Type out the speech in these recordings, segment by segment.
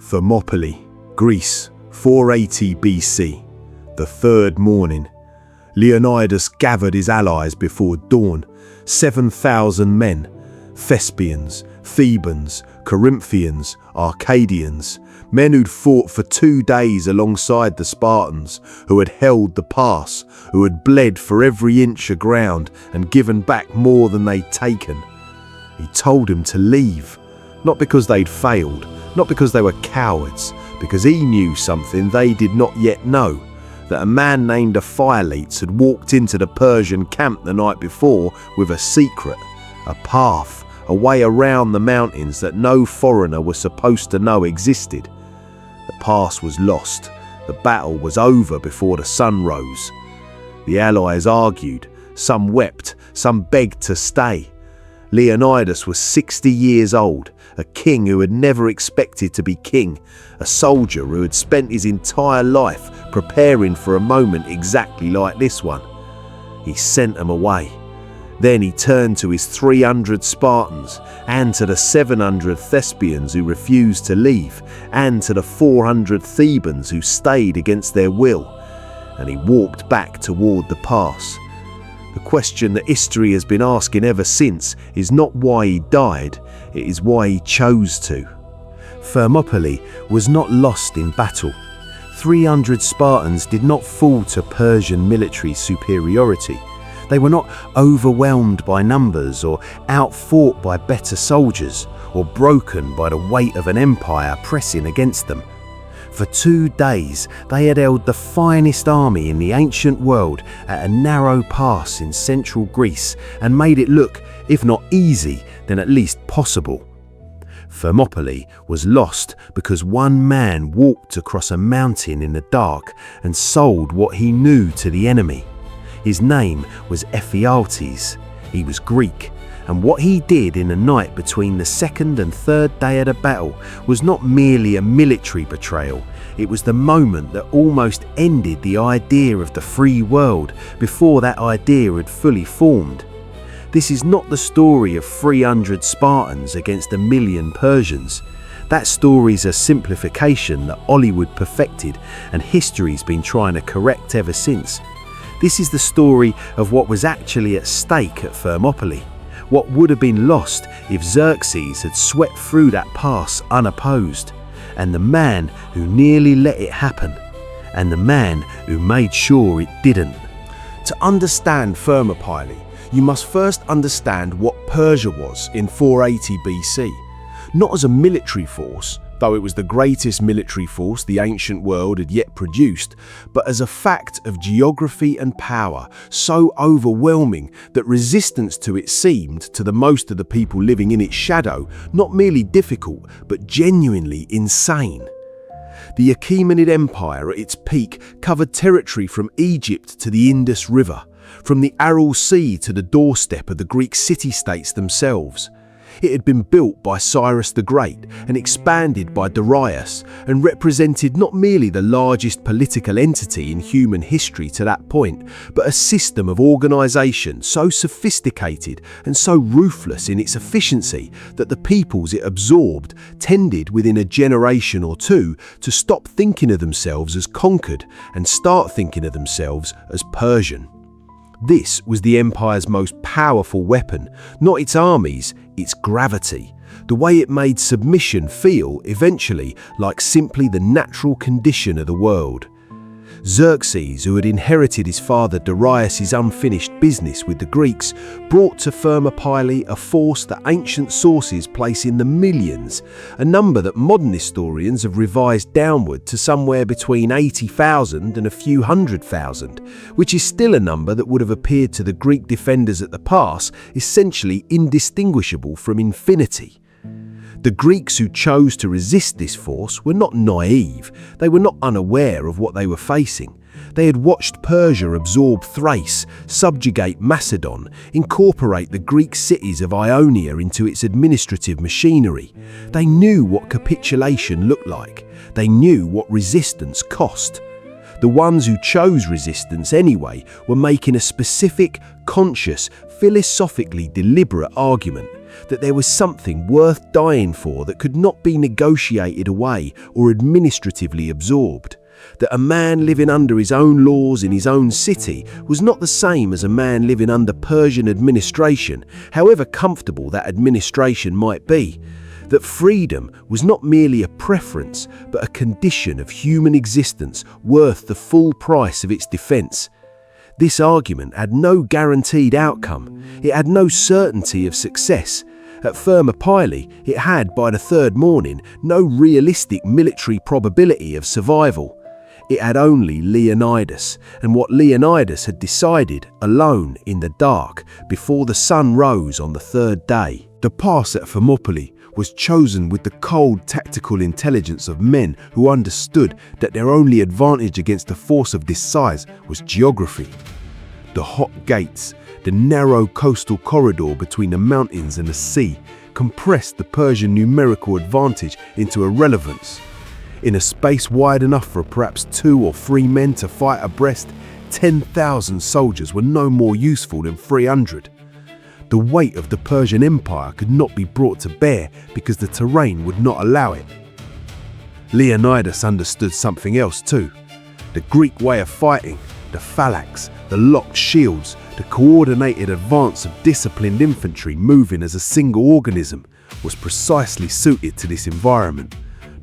Thermopylae, Greece, 480 BC. The third morning. Leonidas gathered his allies before dawn, 7,000 men, Thespians, Thebans, Corinthians, Arcadians, men who'd fought for 2 days alongside the Spartans, who had held the pass, who had bled for every inch of ground and given back more than they'd taken. He told them to leave, not because they'd failed, not because they were cowards, because he knew something they did not yet know, that a man named Ephialtes had walked into the Persian camp the night before with a secret, a path, a way around the mountains that no foreigner was supposed to know existed. The pass was lost. The battle was over before the sun rose. The allies argued. Some wept. Some begged to stay. Leonidas was 60 years old, a king who had never expected to be king, a soldier who had spent his entire life preparing for a moment exactly like this one. He sent them away. Then he turned to his 300 Spartans, and to the 700 Thespians who refused to leave, and to the 400 Thebans who stayed against their will, and he walked back toward the pass. The question that history has been asking ever since is not why he died, it is why he chose to. Thermopylae was not lost in battle. 300 Spartans did not fall to Persian military superiority. They were not overwhelmed by numbers or outfought by better soldiers or broken by the weight of an empire pressing against them. For 2 days they had held the finest army in the ancient world at a narrow pass in central Greece and made it look, if not easy, then at least possible. Thermopylae was lost because one man walked across a mountain in the dark and sold what he knew to the enemy. His name was Ephialtes. He was Greek, and what he did in the night between the second and third day of the battle was not merely a military betrayal. It was the moment that almost ended the idea of the free world before that idea had fully formed. This is not the story of 300 Spartans against 1,000,000 Persians. That story's a simplification that Hollywood perfected and history's been trying to correct ever since. This is the story of what was actually at stake at Thermopylae, what would have been lost if Xerxes had swept through that pass unopposed, and the man who nearly let it happen, and the man who made sure it didn't. To understand Thermopylae, you must first understand what Persia was in 480 BC, not as a military force, though it was the greatest military force the ancient world had yet produced, but as a fact of geography and power so overwhelming that resistance to it seemed, to the most of the people living in its shadow, not merely difficult, but genuinely insane. The Achaemenid Empire at its peak covered territory from Egypt to the Indus River, from the Aral Sea to the doorstep of the Greek city-states themselves. It had been built by Cyrus the Great and expanded by Darius, and represented not merely the largest political entity in human history to that point, but a system of organisation so sophisticated and so ruthless in its efficiency that the peoples it absorbed tended within a generation or two to stop thinking of themselves as conquered and start thinking of themselves as Persian. This was the empire's most powerful weapon, not its armies, its gravity, the way it made submission feel, eventually, like simply the natural condition of the world. Xerxes, who had inherited his father Darius's unfinished business with the Greeks, brought to Thermopylae a force that ancient sources place in the millions, a number that modern historians have revised downward to somewhere between 80,000 and a few 100,000, which is still a number that would have appeared to the Greek defenders at the pass essentially indistinguishable from infinity. The Greeks who chose to resist this force were not naive, they were not unaware of what they were facing. They had watched Persia absorb Thrace, subjugate Macedon, incorporate the Greek cities of Ionia into its administrative machinery. They knew what capitulation looked like. They knew what resistance cost. The ones who chose resistance anyway were making a specific, conscious, philosophically deliberate argument that there was something worth dying for that could not be negotiated away or administratively absorbed. That a man living under his own laws in his own city was not the same as a man living under Persian administration, however comfortable that administration might be. That freedom was not merely a preference, but a condition of human existence worth the full price of its defence. This argument had no guaranteed outcome. It had no certainty of success. At Thermopylae, it had, by the third morning, no realistic military probability of survival. It had only Leonidas, and what Leonidas had decided, alone in the dark, before the sun rose on the third day. The pass at Thermopylae was chosen with the cold tactical intelligence of men who understood that their only advantage against a force of this size was geography. The hot gates, the narrow coastal corridor between the mountains and the sea, compressed the Persian numerical advantage into irrelevance. In a space wide enough for perhaps 2 or 3 men to fight abreast, 10,000 soldiers were no more useful than 300. The weight of the Persian Empire could not be brought to bear because the terrain would not allow it. Leonidas understood something else too. The Greek way of fighting, the phalanx, the locked shields, the coordinated advance of disciplined infantry moving as a single organism, was precisely suited to this environment.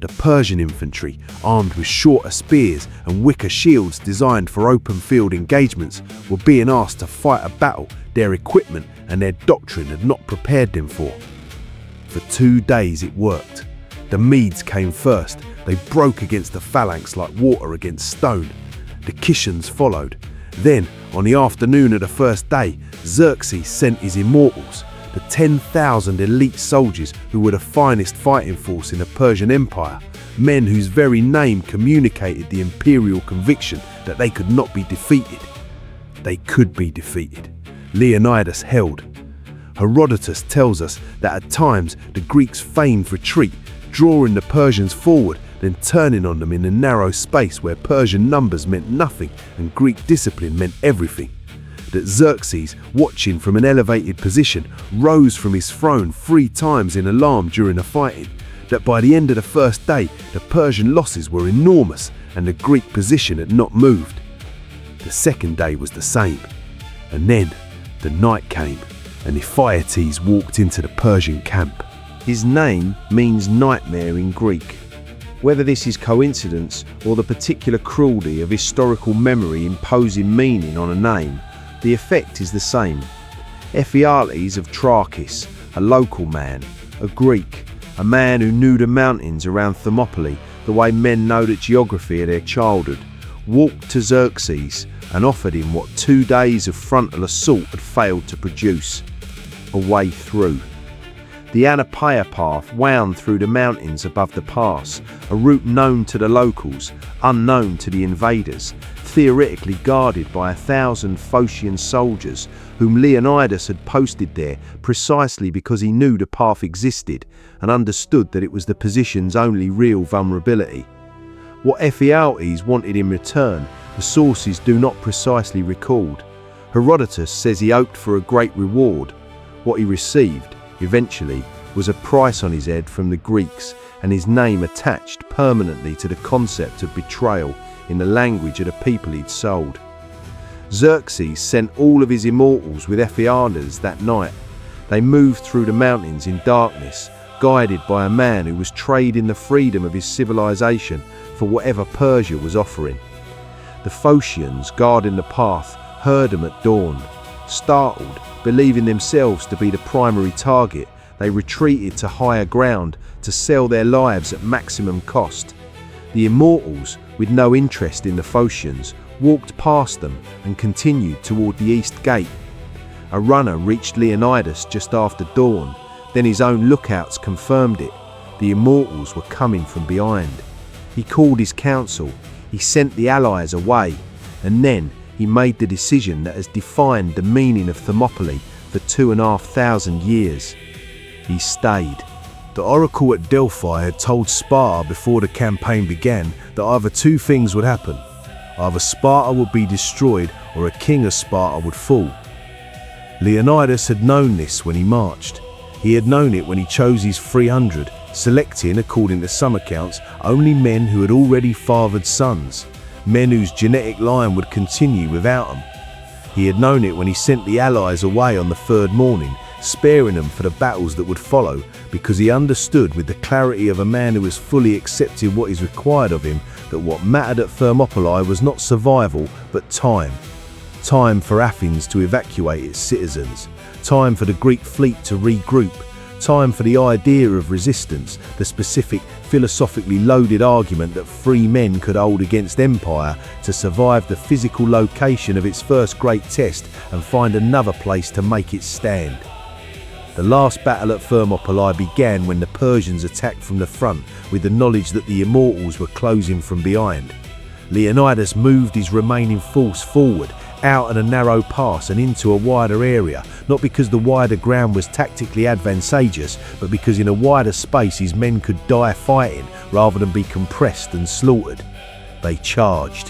The Persian infantry, armed with shorter spears and wicker shields designed for open field engagements, were being asked to fight a battle their equipment and their doctrine had not prepared them for. For 2 days it worked. The Medes came first. They broke against the phalanx like water against stone. The Kishans followed. Then, on the afternoon of the first day, Xerxes sent his immortals, the 10,000 elite soldiers who were the finest fighting force in the Persian Empire, men whose very name communicated the imperial conviction that they could not be defeated. They could be defeated. Leonidas held. Herodotus tells us that at times the Greeks feigned retreat, drawing the Persians forward, then turning on them in a narrow space where Persian numbers meant nothing and Greek discipline meant everything. That Xerxes, watching from an elevated position, rose from his throne 3 times in alarm during the fighting. That by the end of the first day, the Persian losses were enormous and the Greek position had not moved. The second day was the same. And then the night came and Ephialtes walked into the Persian camp. His name means nightmare in Greek. Whether this is coincidence or the particular cruelty of historical memory imposing meaning on a name, the effect is the same. Ephialtes of Trachis, a local man, a Greek, a man who knew the mountains around Thermopylae the way men know the geography of their childhood, walked to Xerxes and offered him what 2 days of frontal assault had failed to produce: a way through. The Thermopylae path wound through the mountains above the pass, a route known to the locals, unknown to the invaders, theoretically guarded by 1,000 Phocian soldiers whom Leonidas had posted there precisely because he knew the path existed and understood that it was the position's only real vulnerability. What Ephialtes wanted in return, the sources do not precisely record. Herodotus says he hoped for a great reward. What he received, eventually, was a price on his head from the Greeks and his name attached permanently to the concept of betrayal in the language of the people he'd sold. Xerxes sent all of his immortals with Ephialtes that night. They moved through the mountains in darkness, guided by a man who was trading the freedom of his civilization for whatever Persia was offering. The Phocians guarding the path heard them at dawn. Startled, believing themselves to be the primary target, they retreated to higher ground to sell their lives at maximum cost. The immortals, with no interest in the Phocians, walked past them and continued toward the east gate. A runner reached Leonidas just after dawn, then his own lookouts confirmed it. The immortals were coming from behind. He called his council, he sent the allies away, and then he made the decision that has defined the meaning of Thermopylae for 2,500 years. He stayed. The oracle at Delphi had told Sparta before the campaign began that either 2 things would happen. Either Sparta would be destroyed or a king of Sparta would fall. Leonidas had known this when he marched. He had known it when he chose his 300, selecting, according to some accounts, only men who had already fathered sons, men whose genetic line would continue without them. He had known it when he sent the allies away on the third morning, sparing them for the battles that would follow, because he understood with the clarity of a man who has fully accepted what is required of him that what mattered at Thermopylae was not survival but time. Time for Athens to evacuate its citizens, time for the Greek fleet to regroup, time for the idea of resistance, the specific, philosophically loaded argument that free men could hold against empire to survive the physical location of its first great test and find another place to make it stand. The last battle at Thermopylae began when the Persians attacked from the front with the knowledge that the Immortals were closing from behind. Leonidas moved his remaining force forward, out of a narrow pass and into a wider area, not because the wider ground was tactically advantageous, but because in a wider space his men could die fighting rather than be compressed and slaughtered. They charged.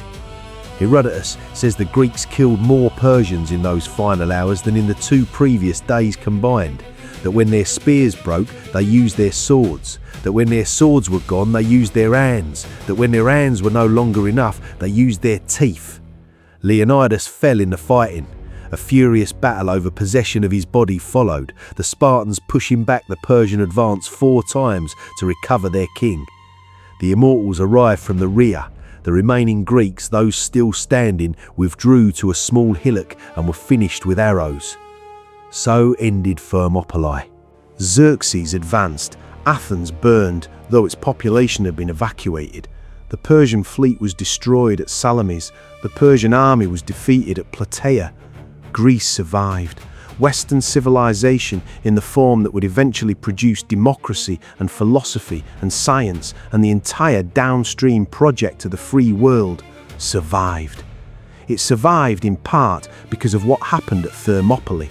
Herodotus says the Greeks killed more Persians in those final hours than in the 2 previous days combined, that when their spears broke, they used their swords, that when their swords were gone, they used their hands, that when their hands were no longer enough, they used their teeth. Leonidas fell in the fighting. A furious battle over possession of his body followed, the Spartans pushing back the Persian advance 4 times to recover their king. The Immortals arrived from the rear. The remaining Greeks, those still standing, withdrew to a small hillock and were finished with arrows. So ended Thermopylae. Xerxes advanced. Athens burned, though its population had been evacuated. The Persian fleet was destroyed at Salamis. The Persian army was defeated at Plataea. Greece survived. Western civilization, in the form that would eventually produce democracy and philosophy and science and the entire downstream project of the free world, survived. It survived in part because of what happened at Thermopylae,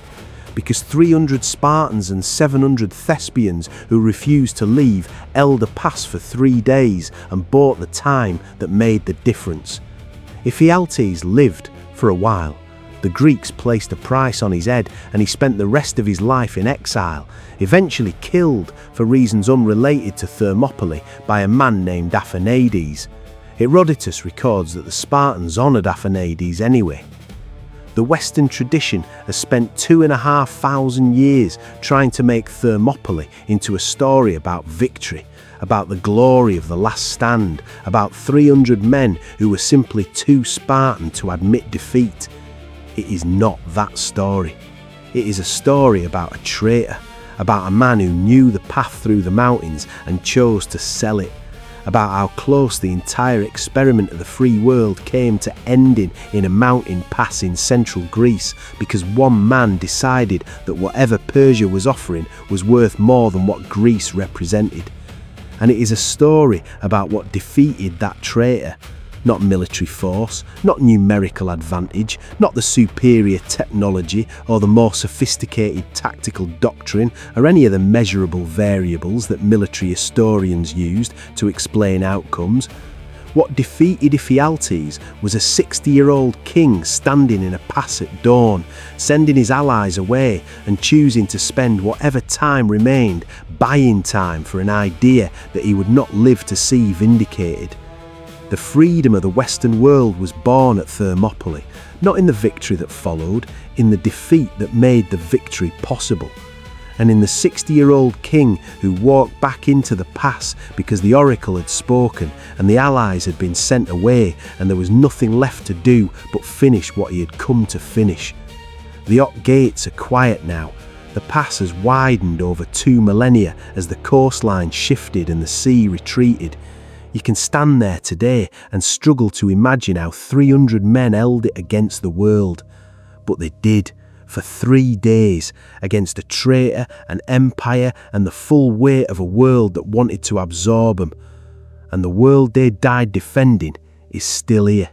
because 300 Spartans and 700 Thespians who refused to leave held a pass for 3 days and bought the time that made the difference. Ephialtes lived for a while. The Greeks placed a price on his head and he spent the rest of his life in exile, eventually killed for reasons unrelated to Thermopylae by a man named Ephialtes. Herodotus records that the Spartans honoured Ephialtes anyway. The Western tradition has spent 2,500 years trying to make Thermopylae into a story about victory, about the glory of the last stand, about 300 men who were simply too Spartan to admit defeat. It is not that story. It is a story about a traitor, about a man who knew the path through the mountains and chose to sell it, about how close the entire experiment of the free world came to ending in a mountain pass in central Greece because one man decided that whatever Persia was offering was worth more than what Greece represented. And it is a story about what defeated that traitor. Not military force, not numerical advantage, not the superior technology or the more sophisticated tactical doctrine or any of the measurable variables that military historians used to explain outcomes. What defeated Ephialtes was a 60-year-old king standing in a pass at dawn, sending his allies away and choosing to spend whatever time remained buying time for an idea that he would not live to see vindicated. The freedom of the Western world was born at Thermopylae, not in the victory that followed, in the defeat that made the victory possible. And in the 60-year-old king who walked back into the pass because the oracle had spoken and the allies had been sent away and there was nothing left to do but finish what he had come to finish. The Ock gates are quiet now. The pass has widened over 2 millennia as the coastline shifted and the sea retreated. You can stand there today and struggle to imagine how 300 men held it against the world. But they did, for 3 days, against a traitor, an empire, and the full weight of a world that wanted to absorb them. And the world they died defending is still here.